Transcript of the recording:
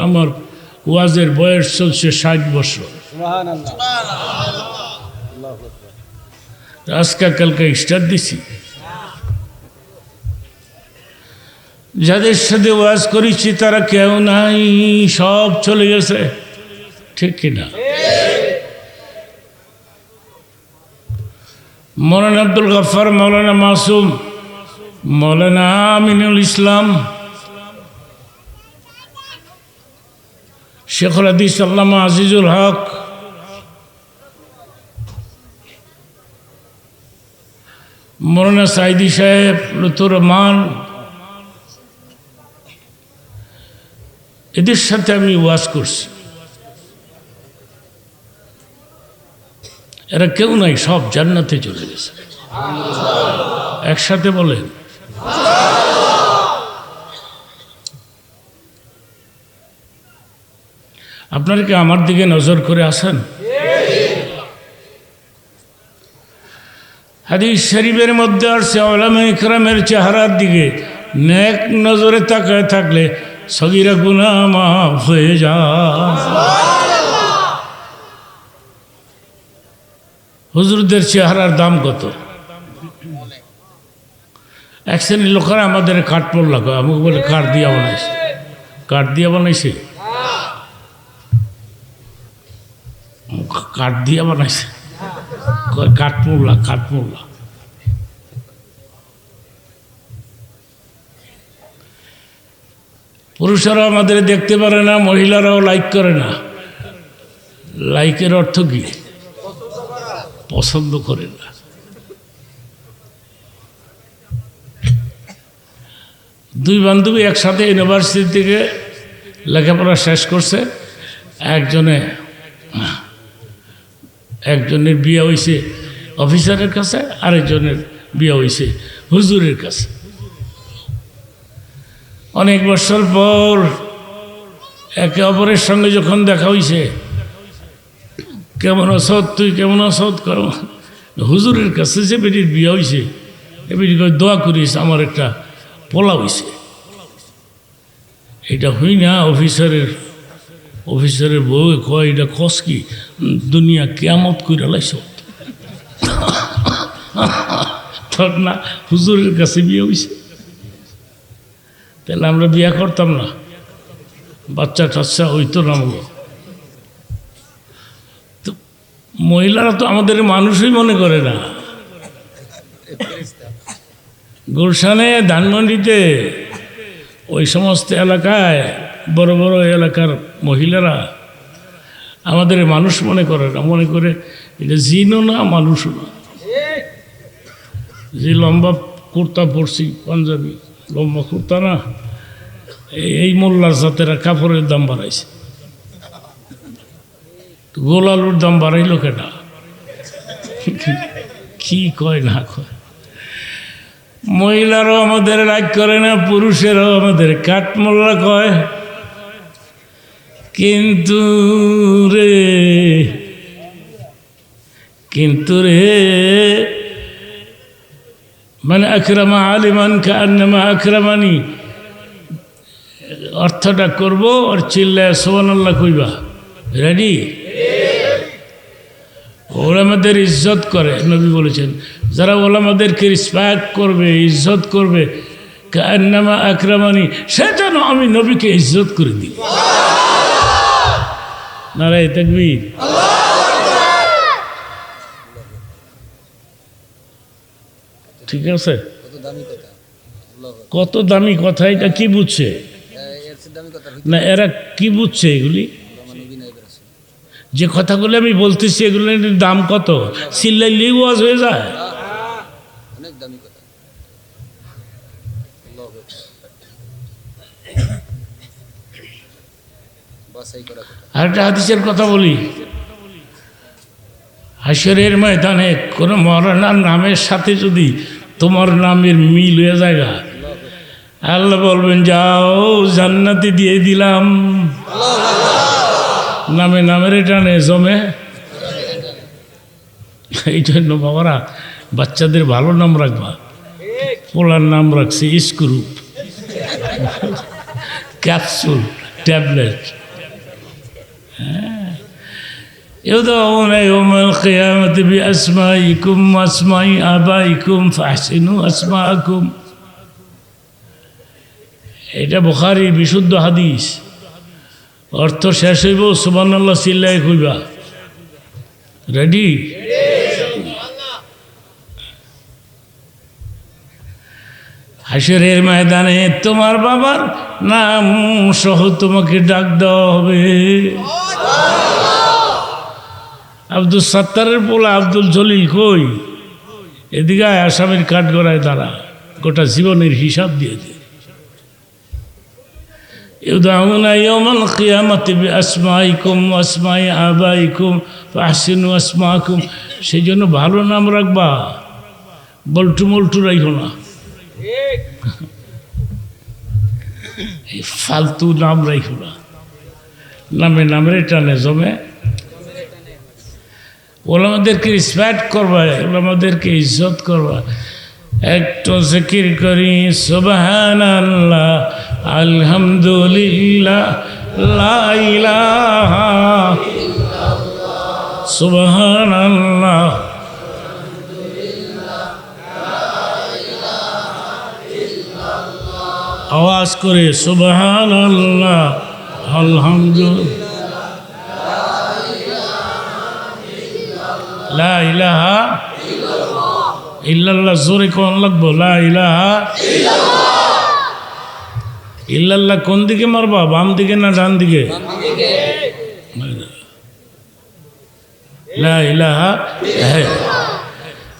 আমার ওয়াজের বয়স চলছে 60 বছর। আজকা কালকে স্টার্ট দিছি। যাদের সাথে ওয়াজ করেছি তারা কেউ নাই, সব চলে গেছে, ঠিক কিনা? মৌলানা আব্দুল গফফার, মৌলানা মাসুম, মৌলানা আমিনুল ইসলাম, শেখুল হাদিস আল্লামা আজিজুল হক, মৌলানা সাইদি সাহেব, লুতুর রহমান, এদের সাথে আমি ওয়াজ করছি। এরা কেউ নাই, সব জান্নাতে চলে গেছে। একসাথে বলেন আপনারা কি আমার দিকে নজর করে আসেন? হাদিস শরীফের মধ্যে আসছে উলামা ইকরামের চেহারার দিকে নেক নজরে তাকায় থাকলে সগীরা গুনাহ মাফ হয়ে যায়। হুজুরদের চেহারার দাম কত? এক শ্রেণীর লোকেরা আমাদের কাঠপোল লাগো, আমাকে বলে কাঠ দিয়া বানাইছে, কাঠ দিয়া বানাইছে, কাঠ দিয়া বানাইছে, কাঠমোল্লা, কাঠমোল্লা। পুরুষেরা আমাদের দেখতে পারে না, মহিলারাও লাইক করে না। লাইকের অর্থ কি? পছন্দ করে না। দুই বান্ধবী একসাথে ইউনিভার্সিটি থেকে লেখাপড়া শেষ করছে। একজনের বিয়ে হয়েছে অফিসারের কাছে, আরেকজনের বিয়ে হয়েছে হুজুরের কাছে। অনেক বছর পর একে অপরের সঙ্গে যখন দেখা হয়েছে, কেমন আছো তুই, কেমন আছো, হুজুরের কাছে যে বেটির বিয়ে হয়েছে, এ বেটি দোয়া করিস আমার একটা পোলা হয়েছে। এটা হই না অফিসারের বউ কয়, এটা কস কি, দুনিয়া কেয়ামত কইরা লাইছ। তোর না হুজুরের কাছে বিয়ে হয়েছে, তাহলে আমরা বিয়ে করতাম না, বাচ্চা টাচ্চা হইতো না। তো মহিলারা তো আমাদের মানুষই মনে করে না। গুলশানে, ধানমন্ডিতে, ওই সমস্ত এলাকায় বড় বড় এলাকার মহিলারা আমাদের মানুষ মনে করে না, মনে করে এটা জিনও না, মানুষও না। যে লম্বা কুর্তা পরছি, পাঞ্জাবি লম্বা কুর্তা না, এই মোল্লার জাতেরা কাপড়ের দাম বাড়াইছে। গোল আলুর দাম বাড়াইল কেনা? কি কয় না কয়। মহিলারাও আমাদের রাগ করে না, পুরুষেরাও আমাদের কাঠমোল্লা কয়। কিন্তু রে মানে আকরামা আলিমান কান্নামা আকরামানি, অর্থটা করবো আর চিল্লায় সুবহানাল্লাহ কইবা। রেডি? ওলামাদের ইজ্জত করে, নবী বলেছেন যারা ওলামাদেরকে রেসপেক্ট করবে, ইজ্জত করবে, কান্নামা আকরামানি, সে যেন আমি নবীকে ইজ্জত করে দিই। নারায়ে তাকবীর। ঠিক আছে, কত দামি কথা। এটা কি বুঝছে না, এরা কি বুঝছে এগুলি? যে কথাগুলো আমি বলতেছি এগুলোর দাম কত? চিল্লাইলেই ওয়াজ হয়ে যায়। আরেকটা হাদিসের কথা বলি। হাশরের ময়দানে কোন মওলানার নামের সাথে যদি তোমার নামের মিল হয়ে যায়, আল্লাহ বলবেন যাও জান্নাতে দিয়ে দিলাম। নামের টানে জমে। এই জন্য বাবারা বাচ্চাদের ভালো নাম রাখবা। পোলার নাম রাখছে স্ক্রু, ক্যাপসুল, ট্যাবলেট। يدعون يوم القيامة بأسمائكم وأسماء آبائكم فأحسنوا أسماءكم। এটা বুখারীর বিশুদ্ধ হাদিস। অর্থ শেষ হইব সুবহানাল্লাহ চিল্লায় কইবা। রেডি? হাসরের ময়দানে তোমার বাবার নাম সহ তোমাকে ডাক দেওয়া হবে। আব্দুল সাত্তারের পোলা আব্দুল জলিল কই? এদিকে আসামের কাঠগড়ায় তারা গোটা জীবনের হিসাব দিয়েছে। يدعون يوم القيامة بأسمائكم وأسماء آبائكم فأحسنوا أسماءكم। সেই জন্য ভালো নাম রাখবা, বল্টু মল্টু রাখো না, ফালতু নাম রাখো না। নামে নামের টানে জমে। ওলামাদেরকে রেসপেক্ট করবা, ওলামাদেরকে ইজ্জত করবা। একটু জিকির করি সুবহানাল্লাহ আলহামদুলিল্লাহ লা ইলাহা ইল্লাল্লাহ সুবহানাল্লাহ আওয়াজ করে সুবহানাল্লাহ আলহামদুলিল্লাহ লা ইলাহা ইল্লাল্লাহ। জোরে কোন লাগবো? লা ইলাহা ইল্লাল্লাহ। কোন দিকে মারবা? বাম দিকে না ডান দিকে? লা ইলাহা